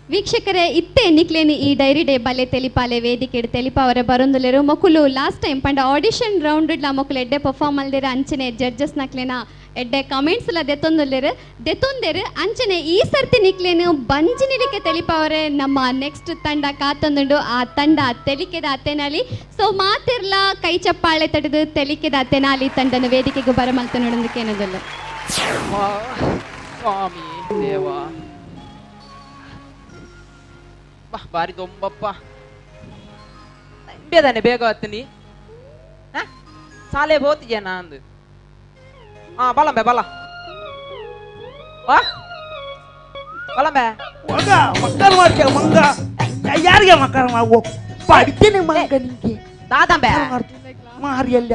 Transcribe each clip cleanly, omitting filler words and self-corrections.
ವೀಕ್ಷಕರೇ ಇತ್ತೆ ಎನ್ನಿಕ್ಲೇನಿ ಈ ಡೈರಿ ಡೇ ಬಲ್ಲೆ ತೆಲಿಪಾಲೆ ವೇದಿಕೆ ತೆಲಿಪಾವರೆ ಬರೊಂದುಲೆರು ಮಕ್ಕಳು ಲಾಸ್ಟ್ ಟೈಮ್ ಪಂಡ ಆಡಿಷನ್ ರೌಂಡ್ ಮಕ್ಕಳು ಎಡ್ಡೆ ಪರ್ಫಾರ್ಮ್ ಅಲ್ದಿರ ಅಂಚನೆ ಜಡ್ಜಸ್ ನಕ್ಲೇನ ಎಡ್ಡೆ ಕಮೆಂಟ್ಸ್ ಎಲ್ಲ ದೆತ್ತೊಂದೇರು ಅಂಚನೆ ಈ ಸರ್ತಿ ನಿಕ್ಲೇನು ಬಂಜಿನಿಲಿಕ್ಕೆ ತೆಲಿಪಾವರೆ ನಮ್ಮ ನೆಕ್ಸ್ಟ್ ತಂಡ ಕಾತೊಂದುಂಡು ಆ ತಂಡ ತೆಲಿಕೆದ ಅತ್ತೆನಾಲಿ ಸೊ ಮಾತಿರ್ಲ ಕೈ ಚಪ್ಪಾಳೆ ತಡೆದು ತೆಲಿಕೆದ ಅತ್ತೆನಾಲಿ ತಂಡನ ವೇದಿಕೆಗೆ ಬರಮಲ್ತ ನೋಡೋದಕ್ಕೆ ಏನದಲ್ಲ ಸ್ವಾಮಿ ದೇವಾ ಬಾರಿ ದೊಂಬಪ್ಪ ಬೇದಾನೆ ಬೇಗ ಹತ್ತೀನಿ ಸಾಲೆ ಬೋತಿದ್ಯಾ ಅಂದು ಬಲಂಬೆ ಬಲ ಬಲಂಬೆ ಮಕ್ಕಳು ಮಾಡ್ತೀಯ ಮಂಗ ಯಾರಿಗೆ ಮಕ್ಕಳು ಮಾಡುವ ಪಡ್ತೀನಿ ಮಂಗ ನಿಂಗೆ ದಾದಂಬೆ ಮಾರಿಯಲ್ಲಿ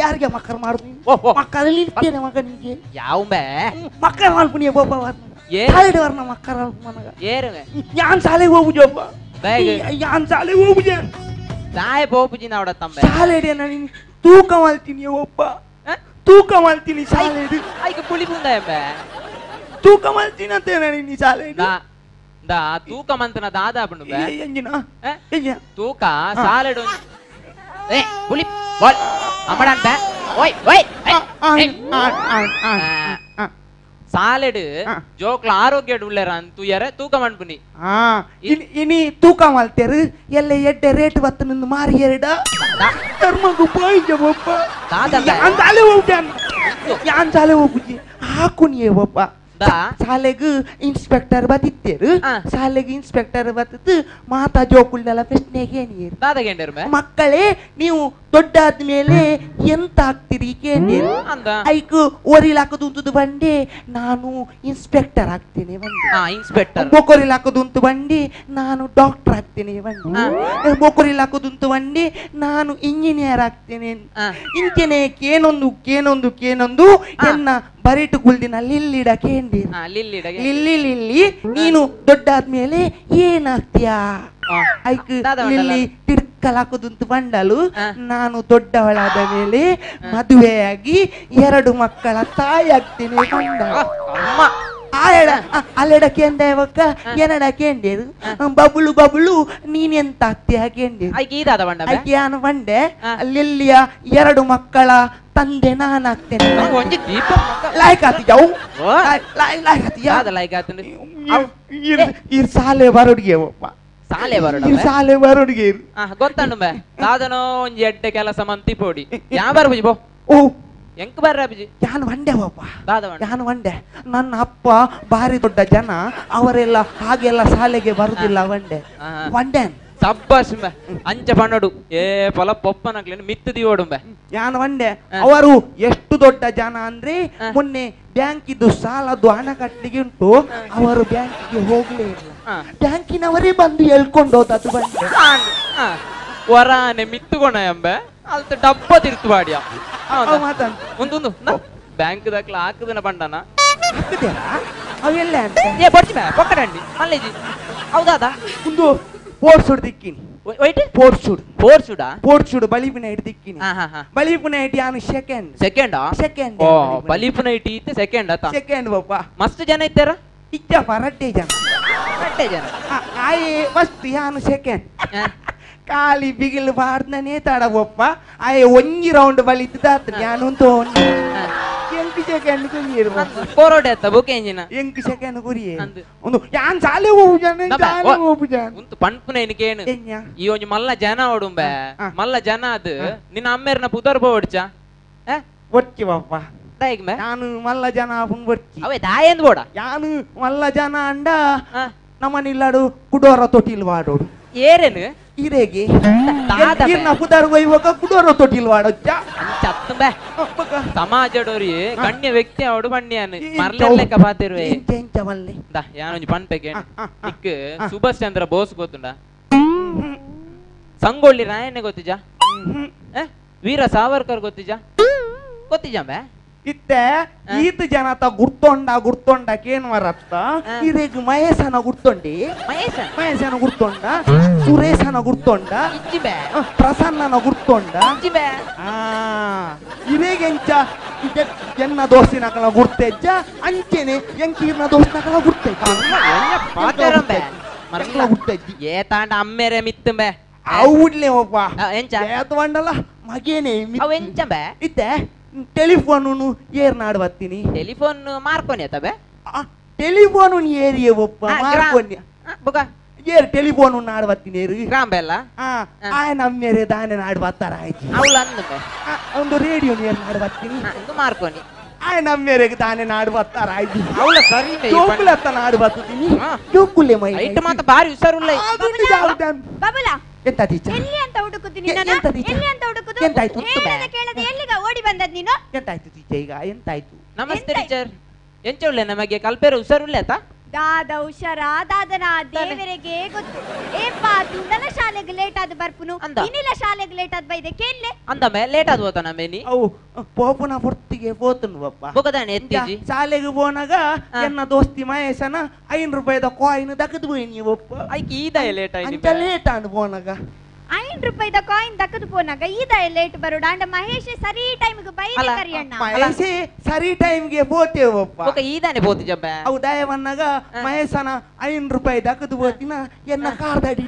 ಯಾರಿಗೆ ಮಕ್ಕಳು ಮಾಡ್ತೀನಿ ಮಕ್ಕಳಲ್ಲಿ ಇರ್ತೇನೆ ಮಗ ನಿಂಗೆ ಯಾವಂಬೆ ಮಕ್ಕಳು ಮಾಡ್ಬಿನಿ ಒಬ್ಬ ಸಾಲೆಡ್ ವರ್ಣ ಮಕ್ಕಳ ಮನಗ ಏರುವೆ ಯಾನ್ ಸಾಲೆಗೆ ಹೋಗುಜಪ್ಪ ಯಾನ್ ಸಾಲೆಗೆ ಹೋಗುಜ ಸಾಯ್ ಬೋಪುಜಿ ನಾವಡ ತಂಬೆ ಸಾಲೆಡ್ ನಾನು ತೂಕ ಮಾಡ್ತೀನಿ ಒಬ್ಬ ತೂಕ ಮಾಡ್ತೀನಿ ಸಾಲೆಡ್ ಐಕ ಪುಳಿ ಮುಂದ ಎಂಬೆ ತೂಕ ಮಾಡ್ತೀನಿ ಅಂತ ನೀನು ಸಾಲೆಡ್ ದಾ ತೂಕ ಮಂತನ ದಾದಾ ಬಣ್ಣು ಬೆ ಎಂಜಿನ ಎಂಜಿನ ತೂಕ ಸಾಲೆಡ್ ಏ ಪುಳಿ ಬಾಲ್ ಅಮ್ಮಡನ್ ಬೆ ಓಯ್ ಓಯ್ ಸಾಲೆಡ್ ಜೋಕ್ಲ ಆರೋಗ್ಯ ಉಳ್ಳೇರ ಅಂತೂ ಯಾರ ತೂಕ ಮಾಡ್ಬುನಿ ಇನಿ ತೂಕ ಮಾಡ್ತೇರು ಎಲ್ಲ ಎಡ್ಡೆ ರೇಟ್ ಬತ್ತ ನಿಂದು ಮಾರಿ ಎರಡ ಧರ್ಮಗೂ ಪಾಯಿಜ ಒಬ್ಬ ಯಾನ್ ಸಾಲೆ ಹೋಗ್ಯಾನ ಯಾನ್ ಸಾಲೆ ಹೋಗುಜಿ ಹಾಕು ನೀ ಒಬ್ಬ ಶಾಲೆಗೂ ಇನ್ಸ್ಪೆಕ್ಟರ್ ಬತ್ತಿತ್ತೇರು ಶಾಲೆಗೆ ಇನ್ಸ್ಪೆಕ್ಟರ್ ಬತ್ತದು ಮಾತಾ ಜೋಕುಳ್ಳೆಲ್ಲ ಪ್ರಶ್ನೆಗೆ ನೀರು ಮಕ್ಕಳೇ ನೀವು ದೊಡ್ಡಾದ್ಮೇಲೆ ಎಂತ ಆಗ್ತೀರಿ ಕೇಂದ್ರ ಐಕು ಓರಿಲ್ ಹಾಕುದು ಬಂಡೆ ನಾನು ಇನ್ಸ್ಪೆಕ್ಟರ್ ಆಗ್ತೇನೆ ಇನ್ಸ್ಪೆಕ್ಟರ್ ಬೋಕೋರಿಲ್ ಹಾಕುದು ಬಂಡಿ ನಾನು ಡಾಕ್ಟರ್ ಆಗ್ತೇನೆ ಬಂಡಿ ಬೋಕೋರಿಲ್ ಹಾಕುದು ಬಂಡಿ ನಾನು ಇಂಜಿನಿಯರ್ ಆಗ್ತೇನೆ ಇಂಚೆನೆ ಕೇನೊಂದು ಕೇನೊಂದು ಕೇನೊಂದು ಎನ್ನ ಬರಿಟು ಗುಲ್ದಿನ ಲಿಲ್ಲಿಡ ಕೇಂದ್ರ ಲಿಲ್ಲಿ ಲಿಲ್ಲಿ ನೀನು ದೊಡ್ಡಾದ್ಮೇಲೆ ಏನಾಗ್ತೀಯಾ ಐಕ್ ಲಿಲ್ಲಿ ತಿಡ್ಕಲಾಕುದಂತ ಬಂಡಲು ನಾನು ದೊಡ್ಡವಳಾದ ಮೇಲೆ ಮದುವೆಯಾಗಿ 2 ಮಕ್ಕಳ ತಾಯಿ ಆಗ್ತೀನಿ ಅಲ್ಲೆಡ ಕೇಂದ್ರಕ್ಕ ಏನಡ ಕೇಂದ್ರದು ಬಬುಳು ಬಬುಳು ನೀನೆಂತ ಆಗ್ತೀಯ ಕೇಂದ್ರ ನಾನು ಬಂಡೆ ಲಿಲ್ಲಿಯ 2 ಮಕ್ಕಳ ತಂದೆ ನಾನು ಆಗ್ತೇನೆ ಸಾಲೆ ಬರೋಡಿಗೆ ಸಾಲೆ ಬರೋಡ ಸಾಲೆ ಬರೋಡಿಗೆ ಗೊತ್ತಂಡು ಬೇ ದಾದನೋ ಒಂಜಿ ಎಡ್ಡೆ ಕೆಲಸ ಮಂತಿ ಪೋಡಿ ಯಾ ಬರ್ಬುಜಿ ಬೋ ಓ ಎಂಕ್ ಬರ್ರ ಅಭಿಜಿ ಯಾನ್ ಬಂಡೆ ಬಾಪ ಯಾನ್ ಬಂಡೆ ನನ್ನ ಅಪ್ಪ ಬಾರಿ ದೊಡ್ಡ ಜನ ಅವರೆಲ್ಲ ಹಾಗೆಲ್ಲ ಶಾಲೆಗೆ ಬರುದಿಲ್ಲ ಬಂಡೆ ಬಂಡೆ ಸಬ್ಬಾಸ್ ಅಂಚ ಪಣ್ಣಡು ಏ ಪೊಲ ಪೊಪ್ಪನಕ್ಲೇನು ಮಿತ್ತದಿ ಓಡುಂಬೆ ಯಾನ್ ಬಂಡೆ ಅವರು ಎಷ್ಟು ದೊಡ್ಡ ಜನ ಅಂದ್ರೆ ಮೊನ್ನೆ ಬ್ಯಾಂಕ್ ಇದ್ದು ಸಾಲದ್ದು ಹಣ ಕಟ್ಟಲಿಕ್ಕೆ ಉಂಟು ಅವರು ಬ್ಯಾಂಕಿಗೆ ಹೋಗ್ಲೇ ಇಲ್ಲ ಬ್ಯಾಂಕಿನವರೇ ಬಂದು ಎಳ್ಕೊಂಡು ಹೋದದ್ದು ಬಂಡೆ ವರಾನೆ ಮಿತ್ತುಗೋಣ ಎಂಬೆ ಅಲ್ತ ಡಬ್ಬ ತಿರ್ತು ಬಾಡಿಯ ಒಂದು ಬ್ಯಾಂಕ್ ದಾಖಲೆ ಹಾಕದನ ಬಂಡನ ಅವೆಲ್ಲ ಏ ಬರ್ಚಿ ಬೇ ಪಕ್ಕಡಂಡಿ ಮಲ್ಲೇಜಿ ಹೌದಾದ ಒಂದು ಪೋರ್ಸುಡ್ ದಿಕ್ಕಿನಿ ಪೋರ್ಸುಡ್ ಬಲಿಪಿನ ಇಟ್ಟು ದಿಕ್ಕಿನಿ ಬಲಿಪಿನ ಇಟ್ಟು ಯಾನು ಸೆಕೆಂಡ್ ಬಲಿಪಿನ ಇಟ್ಟು ಸೆಕೆಂಡ್ ಬಾಪ ಮಸ್ತ್ ಜನ ಇದ್ದಾರ ಇಜ್ಜಪ್ಪ ರಟ್ಟೆ ಜನ ಆಯ್ ಫಸ್ಟ್ ಯಾನು ಸೆಕೆಂಡ್ ಕಾಲಿ ಬಿಗಿಲು ಬಾರ್ದನೇ ತಡವಪ್ಪ ಆಯ್ ಒಂಜಿ ರೌಂಡ್ ಬಲಿತದ ಯಾನು ಎಂಟು ಸೆಕೆಂಡ್ ಕುರಿಯರು ಪೋರೋಡೆ ಅತ್ತ ಬುಕ್ ಎಂಜಿನ ಎಂಟು ಸೆಕೆಂಡ್ ಕುರಿಯೇ ಒಂದು ಯಾನ್ ಸಾಲೆ ಹೋಗುಜಾನ ಉಂತು ಪಂಪುನ ಎನಿಕೇನು ಈ ಒಂಜಿ ಮಲ್ಲ ಜನ ಓಡುಂಬೆ ಮಲ್ಲ ಜನ ಅದು ನಿನ್ನ ಅಮ್ಮೇರ್ನ ಪುದರ್ ಬೋಡ್ಚ ಒಟ್ಟಿ ಬಾಪ ನಾನು ಮಲ್ಲ ಜನ ಬರ್ಚಿ ಅವೇ ದಾಯಂದ್ ಬೋಡ ಯಾನು ಮಲ್ಲ ಜನ ಅಂಡ ನಮ್ಮನಿಲ್ಲಾಡು ಕುಡೋರ ತೊಟ್ಟಿಲ್ ವಾಡೋಡು ಏರೇನು ಇರೇಗೆ ಪುದಾರ್ ಒಯ್ಯುವಾಗ ಕುಡೋರ ತೊಟ್ಟಿಲ್ ವಾಡೋಚ್ಚ ಚತ್ತಂಬೆ ಸಮಾಜಡೋರಿ ಗಣ್ಯ ವ್ಯಕ್ತಿ ಅವಡು ಬಣ್ಣಿಯಾನು ಮರ್ಲೆಕ್ಕ ಪಾತಿರುವೆ ಯಾನೊಂಜಿ ಪಂಪೆಗೆ ಇಕ್ ಸುಭಾಷ್ ಚಂದ್ರ ಬೋಸ್ ಗೊತ್ತುಂಡ ಸಂಗೊಳ್ಳಿ ರಾಯಣ್ಣ ಗೊತ್ತಿಜ ವೀರ ಸಾವರ್ಕರ್ ಗೊತ್ತಿಜ ಗೊತ್ತಿಜಂಬೆ ಇತ್ತೆ ಈತ ಜನತ ಗುರ್ತೊಂಡಕೇನು ಮರತ್ತ ಇರೇಗ ಮಹೇಶನ ಗುರ್ತೊಂಡಿ ಮಹೇಶನ ಗುರ್ತೊಂಡ ಸುರೇಶನ ಗುರ್ತೊಂಡ ಪ್ರಸನ್ನನ ಗುರ್ತೊಂಡ ಇರೇಗೆಂಚ ಎನ್ನ ದೋಸ್ತಿನಕಲ ಗುರ್ತೆಜ್ಜ ಅಂಚೆನೆ ಎಂಕೀರ್ನ ದೋಸ್ತಿನಕಲ ಗುರ್ತೆಜ್ಜ ಏತಾಂಡ ಅಮ್ಮೆರೆ ಮಿತ್ತಂಬೆ అవుట్లే ఒప్ప ఎంచ ఏతవండల మగేనే అవు ఎంచంబೆ ఇతే టెలిఫోన్ ను ఏర్నాడు వత్తిని ಟೆಲಿಫೋನ್ ಮಾರ್ಕೊನೆ ತಬೆ ಟೆಲಿಫೋನ್ ನು ಏರಿಯೆ ಒప్ప ಮಾರ್ಕೊನೆ ಬುಗ ಏರ್ ಟೆಲಿಫೋನ್ ನು ನಾಡು ವತ್ತಿನಿ ಏರು ಗ್ರಾಂಬೆಲ್ಲ ಆಯ ನಮ್ಮೆರೆ ದಾನೆ ನಾಡು ವತ್ತಾರ ಆಯ್ತು ಅವಳ ಅಂದಬೆ ಒಂದು ರೇಡಿಯೋ ಏರ್ ನಾಡು ವತ್ತಿನಿ ಇದು ಮಾರ್ಕೊನಿ ಆಯ ನಮ್ಮೆರೆಗೆ ದಾನೆ ನಾಡು ವತ್ತಾರ ಆಯ್ತು ಅವಳ ಸರಿ ಜೋಕುಲತ್ತ ನಾಡು ವತ್ತಿನಿ ಜೋಕುಲೆ ಮೈ ಐಟ್ ಮಾತ ಬಾರಿ ಹುಷಾರುಲ್ಲ ಬಬಲ ಎಂತ ಟೀಚರ್ ಎಲ್ಲಿ ಅಂತ ಹುಡುಕುತ್ತೀನಿ ನಾನು ಎಲ್ಲಿ ಅಂತ ಹುಡುಕುದು ಎಂತಾಯ್ತು ಕೇಳದೆ ಎಲ್ಲಿಗ ಓಡಿ ಬಂದದ್ ನೀನು ಎಂತಾಯ್ತು ಟೀಚರ್ ಈಗ ಎಂತಾಯ್ತು ನಮಸ್ತೆ ಟೀಚರ್ ಎಂಚೊಳ್ಳೆ ನಮಗೆ ಕಲ್ಪೇರು ಹುಷಾರುಲ್ಲ ಆತ ದಾದ ಹುಷಾರ ದಾದನ ದೇವರಿಗೆ ಗೊತ್ತು ಏಪ್ಪ ತುಂಡಲ ಶಾಲೆಗೆ ಲೇಟ್ ಆದ ಬರ್ಪುನು ಇನ್ನಿಲ್ಲ ಶಾಲೆಗೆ ಲೇಟ್ ಆದ ಬೈದೆ ಕೇಳ್ಲೆ ಅಂದಮೆ ಲೇಟ್ ಆದ ಹೋತ ನಮೇನಿ ಅವು ಪೋಪುನ ಹೊರ್ತಿಗೆ ಹೋತನು ಬಪ್ಪ ಬೊಗದಾನೆ ಎತ್ತಿಜಿ ಶಾಲೆಗೆ ಹೋನಾಗ ಎನ್ನ ದೋಸ್ತಿ ಮಹೇಶನ ₹5 ಕಾಯಿನ್ ದಕ್ಕದು ಹೋಯ್ನಿ ಬಪ್ಪ ಐಕಿ ಈದ ಲೇಟ್ ಆಯ್ತು ಅಂತ ಲೇಟ್ ಆಂಡ್ ಹೋನಾಗ ₹5 ಕಾಯಿನ್ ದಕ್ಕದು ಪೋನಾಗ ಈದ ಲೇಟ್ ಬರೋಡ ಅಂಡ ಮಹೇಶ್ ಸರಿ ಟೈಮ್ಗೆ ಬೈದೆ ಕರಿಯಣ್ಣ ಮಹೇಶ್ ಸರಿ ಟೈಮ್ಗೆ ಹೋತೇವೆ ಬಪ್ಪ ಓಕೆ ಈದಾನೆ ಬೋತಿ ಜಬ್ಬ ಅವು ದಯವನ್ನಾಗ ಮಹೇಶನ ₹5 ದಕ್ಕದು ಹೋತಿನ ಎನ್ನ ಕಾರ್ದಾಡಿ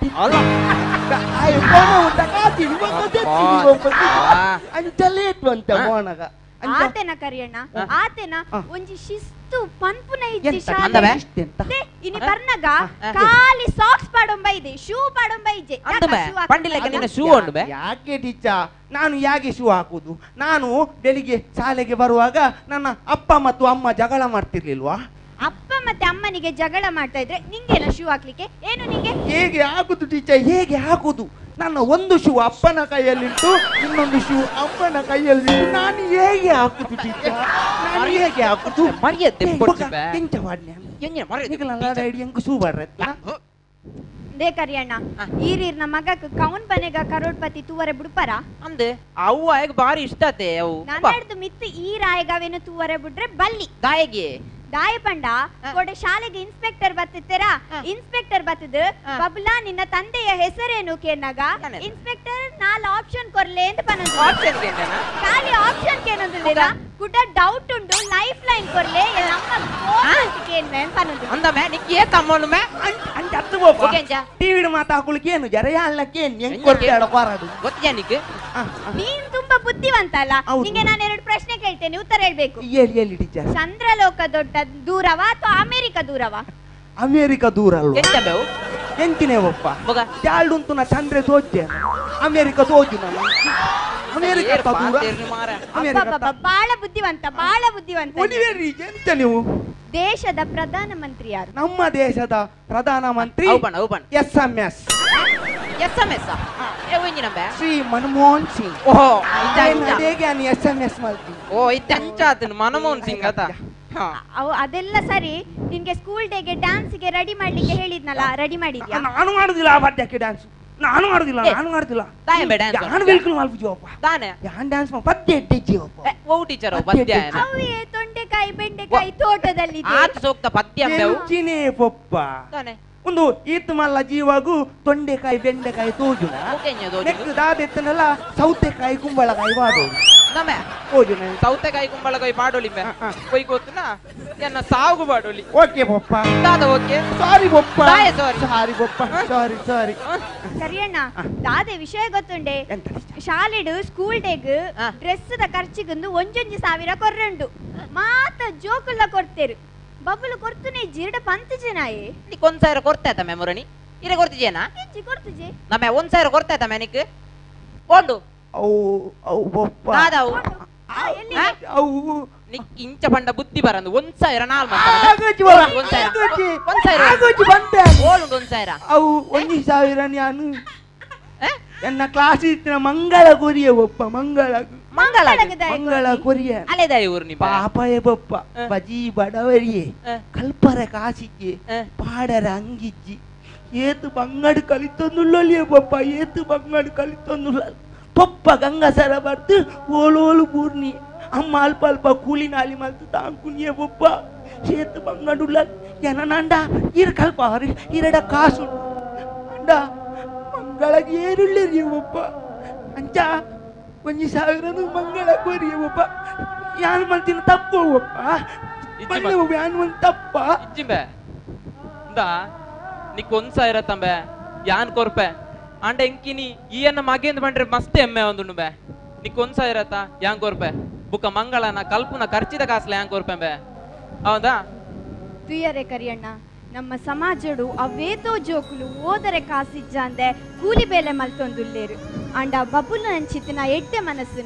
ಆಯ್ ಫೋನ್ ಉಂಟ ಕಾತೀನಿ ಅಂತ ಲೇಟ್ ಅಂತ ಹೋನಾಗ ಆತೆನ ಕರಿಯಣ್ಣ ಆತೆನ ಒಂಜಿ ಶಿಸ್ತು ಪನ್ಪುನ ಇಜ್ಜಿ ಶಾಲೆ ಇನಿ ಬರ್ನಗ ಖಾಲಿ ಸಾಕ್ಸ್ ಪಾಡೊಂಬ ಇದೆ ಶೂ ಪಾಡೊಂಬ ಇಜ್ಜೆ ಪಂಡಿಲಕ್ಕೆ ನಿನ್ನ ಶೂ ಉಂಡು ಬೆ ಯಾಕೆ ಟೀಚ ನಾನು ಯಾಕೆ ಶೂ ಹಾಕುದು ನಾನು ಬೆಳಿಗ್ಗೆ ಶಾಲೆಗೆ ಬರುವಾಗ ನನ್ನ ಅಪ್ಪ ಮತ್ತು ಅಮ್ಮ ಜಗಳ ಮಾಡ್ತಿರ್ಲಿಲ್ವಾ ಅಪ್ಪ ಮತ್ತೆ ಅಮ್ಮನಿಗೆ ಜಗಳ ಮಾಡ್ತಾ ಇದ್ರೆ ನಿಂಗೆಲ್ಲ ಶೂ ಹಾಕ್ಲಿಕ್ಕೆ ಏನು ನಿಂಗೆ ಹೇಗೆ ಹಾಕುದು ಟೀಚರ್ ಹೇಗೆ ಹಾಕುದು ನನ್ನ ಒಂದು ಶೂ ಅಪ್ಪನ ಕೈಯಲ್ಲಿಟ್ಟು ಇನ್ನೊಂದು ಶೂ ಅಮ್ಮನ ಕೈಯಲ್ಲಿಟ್ಟು ನಾನು ಹೇಗೆ ಹಾಕುದು ಟೀಚರ್ ನಾನು ಹೇಗೆ ಹಾಕುದು ಮರ್ಯಾದೆ ಎಂಚ ಮಾಡ್ಲಿ ಎಂಕು ಶೂ ಬಾಡ್ರೆ ದೇ ಕರಿಯಣ್ಣ ಈರೀರ್ನ ಮಗಕ್ ಕೌನ್ ಬನೆಗ ಕರೋಡ್ಪತಿ ತೂವರೆ ಬಿಡ್ಪಾರ ಅಂದೆ ಅವು ಆಯಗ ಬಾರಿ ಇಷ್ಟತೆ ಅವು ನನ್ನಡ್ದು ಮಿತ್ತು ಈ ರಾಯಗವೇನು ತೂವರೆ ಬಿಡ್ರೆ ಬಲ್ಲಿ ದಾಯಗೆ ದಾಯ ಪಂಡ ಕೊಡೆ ಶಾಲೆಗೆ ಇನ್ಸ್ಪೆಕ್ಟರ್ ಬತ್ತಿತ್ತೀರ ಇನ್ಸ್ಪೆಕ್ಟರ್ ಬತ್ತದು ಬಬ್ಲಾ ನಿನ್ನ ತಂದೆಯ ಹೆಸರೇನು ಕೇನಾಗ ಇನ್ಸ್ಪೆಕ್ಟರ್ 4 ಆಪ್ಷನ್ ಕೊರ್ಲೆ ಅಂತ ಪನಂದು ಆಪ್ಷನ್ ಕೇನನ ಖಾಲಿ ಆಪ್ಷನ್ ಕೇನಂದಿಲ್ಲ ಗುಡ ಡೌಟ್ ಉಂಡು ಲೈಫ್ ಲೈನ್ ಕೊರ್ಲೆ ನಮ್ಮ ಫೋನ್ ಕೇನ್ವೆ ಪನಂದು ಅಂದಮೆ ನಿಕ್ಕೆ ಏ ತಮ್ಮನು ಮೆ ಅಂತ ಅತ್ತು ಬೋಪ ಟಿವಿ ಮಾತಾಡ್ಕೊಳ್ಳಿಕ್ಕೆ ಏನು ಜರ ಯಾಳಕ್ಕೆ ಹೆಂಗ್ ಕೊಡ್ತಾಡ ಪಾರಾಡು ಗೊತ್ತಿಯಾ ನಿಕ್ಕೆ ನೀನ್ ತುಂಬಾ ಬುದ್ಧಿವಂತ ಅಲ್ಲ ನಿಂಗೆ ನಾನು 2 ಪ್ರಶ್ನೆ ಕೇಳ್ತೇನೆ ಉತ್ತರ ಹೇಳ್ಬೇಕು ಹೇಳಿ ಟೀಚರ್ ಚಂದ್ರಲೋಕ ದೊಡ್ಡ ದೂರವಾ ಅಥವಾ ಅಮೆರಿಕ ದೂರವಾ ಅಮೆರಿಕ ದೂರ ಅಲ್ವಾ ಎಂತ ಬೇವು ಎಂತಿನೇ ಒಪ್ಪ ಮಗ ಜಾಳುಂತು ನಾ ಚಂದ್ರೆ ತೋಜೆ ಅಮೆರಿಕ ತೋಜು ನಾನು ಅಮೆರಿಕ ದೂರ ಅಮೆರಿಕ ಬಾಳ ಬುದ್ಧಿವಂತ ಎಂತ ನೀವು ದೇಶದ ಪ್ರಧಾನ ಮಂತ್ರಿ ಯಾರು ನಮ್ಮ ದೇಶದ ಪ್ರಧಾನ ಮಂತ್ರಿ SMS ಶ್ರೀ ಮನಮೋಹನ್ ಸಿಂಗ್ ಓಹೋ ಹೇಗೆ SMS ಮಾಡ್ತೀನಿ ಓ ಇತ್ತಂಚಾತ ಮನಮೋಹನ್ ಸಿಂಗ್ ಅತ ಅದೆಲ್ಲ ಸರಿ ನಿನ್ಗೆ ಸ್ಕೂಲ್ ಡೇಗೆ ಡ್ಯಾನ್ಸ್ ಗೆ ರೆಡಿ ಮಾಡ್ಲಿಕ್ಕೆ ಹೇಳಿದ್ನಲ್ಲ ರೆಡಿ ಮಾಡಿದ್ಯಾ ನಾನು ಮಾಡುದಿಲ್ಲ ಬಡ್ಡಕ್ಕೆ ಡ್ಯಾನ್ಸ್ ನಾನು ಮಾಡುದಿಲ್ಲ ತಾಯ ಬೇ ಡ್ಯಾನ್ಸ್ ಯಾನ್ ಬಿಲ್ಕುಲ್ ಮಲ್ಪುಜೋಪ್ಪ ತಾನೆ ಯಾನ್ ಡ್ಯಾನ್ಸ್ ಪದ್ಯ ಎಡ್ಡೆಜ್ಜಿಯೋಪ್ಪ ಓ ಟೀಚರ್ ಪದ್ಯ ಅವೇ ತೊಂಡೆಕಾಯಿ ಬೆಂಡೆಕಾಯಿ ತೋಟದಲ್ಲಿ ಆತ ಸೂಕ್ತ ಪದ್ಯ ಬೇವು ಚಿನೇ ಪೊಪ್ಪ ತಾನೆ ಒಂದು ಈತ್ ಮಲ್ಲ ಜೀವಾಗು ತೊಂಡೆಕಾಯಿ ಬೆಂಡೆಕಾಯಿ ತೋಜುನ ನೆಕ್ಸ್ಟ್ ದಾದೆತ್ತನಲ್ಲ ಸೌತೆಕಾಯಿ ಕುಂಬಳಕಾಯಿ ವಾಡೋದು ನಮೆ ತೋಜುನ ಸೌತೆಕಾಯಿ ಕುಂಬಳಕಾಯಿ ಪಾಡೋಲಿ ಮೆ ಕೊಯ್ ಗೊತ್ತುನಾ ಎನ್ನ ಸಾಗು ಪಾಡೋಲಿ ಓಕೆ ಪೊಪ್ಪ ದಾದ ಓಕೆ ಸಾರಿ ಪೊಪ್ಪ ಸಾರಿ ಪೊಪ್ಪ ಸಾರಿ ಸರಿಯಣ್ಣ ದಾದೆ ವಿಷಯ ಗೊತ್ತುಂಡೆ ಶಾಲೆಡು ಸ್ಕೂಲ್ ಡೇಗ್ ಡ್ರೆಸ್ ದ ಖರ್ಚಿಗೊಂದು 1,000 ಕೊರ್ರಂಡು ಮಾತ ಜೋಕುಲ್ಲ ಕೊಡ್ತೇರು ಬಬ್ಬಲು ಕೊರ್ತುನೆ ಜಿರಡ ಪಂತ ಜನಾಯೆ ನಿಕ್ 1,000 ಕೊರ್ತಾಯ್ತ ಮೆಮೊರನಿ ಇರೆ ಕೊರ್ತಿಜೇನಾ ಎಂಚಿ ಕೊರ್ತುಜೆ ನಮೆ 1,000 ಕೊರ್ತಾಯ್ತ ಮೆನಿಕ್ ಓಡು ಅವು ಪೊಪ್ಪ ದಾದವು ಎಲ್ಲಿ ಅವು ನಿಕ್ ಇಂಚ ಬಂಡ ಬುದ್ಧಿ ಬರಂದು 1,000 ನಾಲ್ ಆಗೋಜಿ ಬಂದೆ ಓಡು 1,000 ಅವು 1,000 ನಾನು ಎನ್ನ ಕ್ಲಾಸ್ ಇತ್ತಿನ ಮಂಗಳ ಕೊರಿಯ ಒಪ್ಪ ಮಂಗಳ ಕೊರಿಯ ಅಲೆದಾಯಿ ಊರು ನಿಮ್ಮ ಪಾಪಯೇ ಬೊಪ್ಪ ಬಜಿ ಬಡವರಿಯೇ ಕಲ್ಪರ ಕಾಸಿಗೆ ಪಾಡರ ಅಂಗಿಜ್ಜಿ ಏತು ಬಂಗಡು ಕಲಿತೊಂದುಳ್ಳೊಲಿಯೇ ಬೊಪ್ಪ ಏತು ಬಂಗಡು ಕಲಿತೊಂದುಳ್ಳ ಪೊಪ್ಪ ಗಂಗಸರ ಬರ್ದು ಓಲೋಲು ಪೂರ್ಣಿ ಅಮ್ಮ ಅಲ್ಪ ಅಲ್ಪ ಕೂಲಿ ನಾಲಿ ಮಲ್ತು ತಾಂಕುನಿಯ ಒಬ್ಬ ಸೇತು ಬಂಗಡುಲ್ಲ ಜನನಂಡ ಇರ ಕಲ್ಪ ಅವ್ರಿ ಇರಡ ಕಾಸು ಅಂಡ ಮಂಗಳಗೆ ಏರುಳ್ಳಿರಿ ಒಬ್ಬ ಅಂಚ 1,000 ಮಂಗಳ ಕೋರಿಯ ಒಬ್ಬ ಯಾನ್ ಮಲ್ತಿನ ತಪ್ಪು ಒಬ್ಬ ಬಂದೆ ಒಬ್ಬ ಯಾನ್ ಒಂದು ತಪ್ಪ ಇಜ್ಜಿಂಬೆ ಇಂದ ನಿಕ್ 1,000 ತಂಬೆ ಯಾನ್ ಕೊರ್ಪೆ ಅಂಡ ಎಂಕಿನಿ ಈಯನ್ನ ಮಗೇಂದ್ ಬಂಡ್ರೆ ಮಸ್ತ್ ಎಮ್ಮೆ ಒಂದು ಬೆ ನಿಕ್ 1,000 ಯಾಂಗ್ ಕೊರ್ಪೆ ಬುಕ್ಕ ಮಂಗಳನ ಕಲ್ಪುನ ಖರ್ಚಿದ ಕಾಸ್ಲ ಯಾಂಗ್ ಕೊರ್ಪೆ ಹೌದಾ ತುಯರೆ ಕರಿಯಣ್ಣ ನಮ್ಮ ಸಮಾಜಡು ಅವೇತೋ ಜೋಕುಲು ಓದರೆ ಕಾಸಿಜ್ಜಾಂದೆ ಕೂಲಿ ಬೇಲೆ ಮಲ್ತೊಂದುಲ್ಲೇರು ಅಂಡ ಬಬುಲು ಅಂಚಿತ್ತಿನ ಎಡ್ಡೆ ಮನಸ್ಸು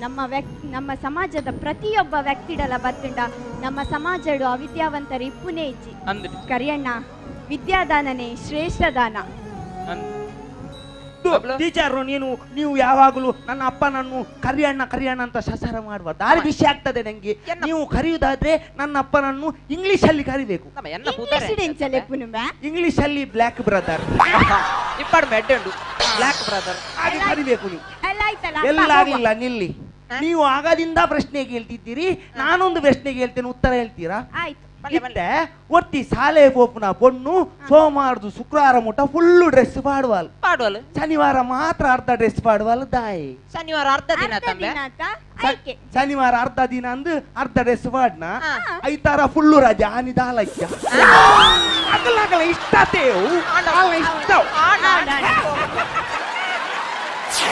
ನಮ್ಮ ಸಮಾಜದ ಪ್ರತಿಯೊಬ್ಬ ವ್ಯಕ್ತಿಡಲ ಬತ್ತುಂಡ ನಮ್ಮ ಸಮಾಜಡು ಅವಿದ್ಯಾವಂತರ ಇಪ್ಪುನೇ ಇಜ್ಜಿ ಕರಿಯಣ್ಣ ವಿದ್ಯಾದಾನನೇ ಶ್ರೇಷ್ಠ ದಾನ. ಟೀಚರ್ ನೀವು ಯಾವಾಗಲೂ ನನ್ನ ಅಪ್ಪ ನಾನು ಕರಿಯಣ್ಣ ಅಂತ ಸಸಾರ ಮಾಡುವ ದಾರಿ ವಿಷಯ ಆಗ್ತದೆ ನಂಗೆ. ನೀವು ಕರೆಯುವುದಾದ್ರೆ ನನ್ನ ಅಪ್ಪನನ್ನು ಇಂಗ್ಲಿಷ್ ಅಲ್ಲಿ ಕರಿಬೇಕು. ಇಂಗ್ಲಿಷ್ ಅಲ್ಲಿ ಬ್ಲ್ಯಾಕ್ ಬ್ರದರ್ ಬ್ಲ್ಯಾಕ್ ಬ್ರದರ್ ಹಾಗೆ ಕರಿಬೇಕು ನೀವು. ಎಲ್ಲ ಆಗಿಲ್ಲ ನಿಲ್ಲಿ. ನೀವು ಆಗದಿಂದ ಪ್ರಶ್ನೆ ಕೇಳ್ತಿದ್ದೀರಿ, ನಾನೊಂದು ಪ್ರಶ್ನೆ ಕೇಳ್ತೇನೆ, ಉತ್ತರ ಹೇಳ್ತೀರಾ? ಒತ್ತಿ ಶಾಲೆ ಪೋಪುನ ಪೊಣ್ಣು ಸೋಮವಾರದು ಶುಕ್ರವಾರ ಮುಟ ಫುಲ್ಲು ಡ್ರೆಸ್ ಪಾಡುವಲ್ ಶನಿವಾರ ಮಾತ್ರ ಅರ್ಧ ಡ್ರೆಸ್ ಪಾಡುವಲ್ ದಾಯಿ. ಶನಿವಾರ ಅರ್ಧ ದಿನ ಶನಿವಾರ ಅರ್ಧ ದಿನ ಅಂದು ಅರ್ಧ ಡ್ರೆಸ್ ಪಾಡ್ನ ಐತಾರ ಫುಲ್ಲು ರಜೆ ಆನಿ ದಾಲಜ್ಜ ಅಗಲ ಇಷ್ಟತೇವು ಇಷ್ಟ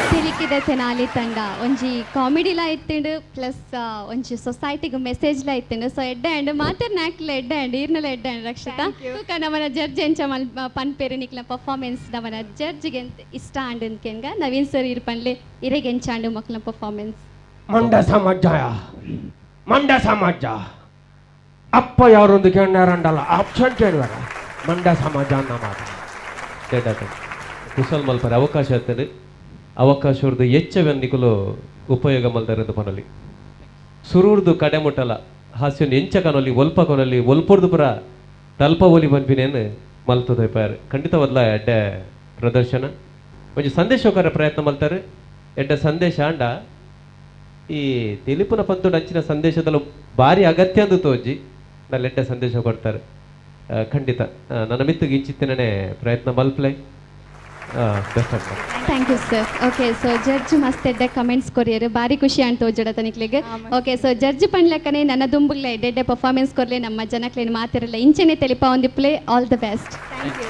ತಿರಿಕಿದ ತೆನಾಲಿ ತಂಡ ಒಂಜಿ ಕಾಮಿಡಿಲ ಇತ್ತಿಂಡು ಪ್ಲಸ್ ಒಂಜಿ ಸೊಸೈಟಿಗೆ ಮೆಸೇಜ್ಲ ಇತ್ತಿಂಡು. ಸೊ ಎಡ್ಡೆ ಅಂಡ್ ಮಾತಾಡ್ ನಾಕ್ಲ ಎಡ್ಡೆ ಅಂಡ್ ಈರ್ನಲ ಎಡ್ಡೆ ಅಂಡ್ ರಕ್ಷಿತ ತೂಕ ನಮ್ಮನ ಜಡ್ಜ್ ಎಂಚ ಮಲ್ ಪನ್ಪೇರು ನಿಕ್ಲ ಪರ್ಫಾರ್ಮೆನ್ಸ್ ನಮ್ಮನ ಜಡ್ಜ್ಗೆ ಇಷ್ಟ ಅಂಡ್ ಅಂದ್ಕೆನ್ಗ ನವೀನ್ ಸರ್ ಇರ್ಪನ್ಲೆ ಇರೆಗೆ ಎಂಚಾಂಡು ಮಕ್ಳ ಪರ್ಫಾರ್ಮೆನ್ಸ್ ಮಂಡ ಸಮಾಜ ಅಪ್ಪ ಯಾರೊಂದು ಕೇಳಾರಂಡಲ್ಲ ಆಪ್ಷನ್ ಕೇಳುವಾರ ಮಂಡ ಸಮಾಜ ಅನ್ನ ಮಾತು ಕುಶಲ್ ಮಲ್ಪರೆ ಅವಕಾಶ ಇರ್ತದೆ. ಅವಕಾಶವ್ರದ್ದು ಹೆಚ್ಚವೆನ್ನಿಕಲು ಉಪಯೋಗ ಮಲ್ದರೆಂದು ಪನೊಲಿ ಸುರೂರ್ದು ಕಡೆ ಮುಟ್ಟಲ ಹಾಸ್ಯನ್ ಎಂಚ ಕನೊಲಿ ಒಲ್ಪ ಕೊನೊಲಿ ಒಲ್ಪೊರ್ದು ಪುರ ತಲ್ಪ ಒಲಿ ಬಂಪಿನೇನು ಮಲ್ತದ ಪಾರು ಖಂಡಿತವಲ್ಲ ಎಡ್ಡೆ ಪ್ರದರ್ಶನ ಒಂಜಿ ಸಂದೇಶಕರ ಪ್ರಯತ್ನ ಮಲ್ತಾರೆ. ಎಡ್ಡೆ ಸಂದೇಶ ಅಂಡ ಈ ತಿಳಿಪುನ ಪಂತುಡು ಅಂಚಿನ ಸಂದೇಶದಲ್ಲ ಭಾರಿ ಅಗತ್ಯ ಅಂದು ತೋಜಿ ನಲ್ಲಿ ಎಡ್ಡೆ ಸಂದೇಶ ಕೊಡ್ತಾರೆ. ಖಂಡಿತ ನನ್ನ ಮಿತ್ತಿಗೆ ಇಂಚಿತ್ತಿನೇ ಪ್ರಯತ್ನ ಮಲ್ಪ್ಲೆ. Thank you sir. Okay so judge ಮಸ್ತ್ ಎಡ್ಡೆ ಕಮೆಂಟ್ಸ್ ಕೊರಿಯರು ಬಾರಿ ಖುಷಿ ಅಂತ ತೋಜಡ ತನಿಕ್ಲಿಗೆ. ಓಕೆ ಸೊ ಜಡ್ಜ್ ಪಂಡ್ಲಕ್ಕನೆ ನನ್ನ ದುಂಬುಗ್ಲ ಎಡ್ಡೆ ಪರ್ಫಾರ್ಮೆನ್ಸ್ ಕೊರ್ಲೆ ನಮ್ಮ ಜನಕ್ಲೇನು ಮಾತಿರಲ್ಲ ಇಂಚೆನೆ ತೆಲಿಪ ಒಂದು play. All the best. Thank you.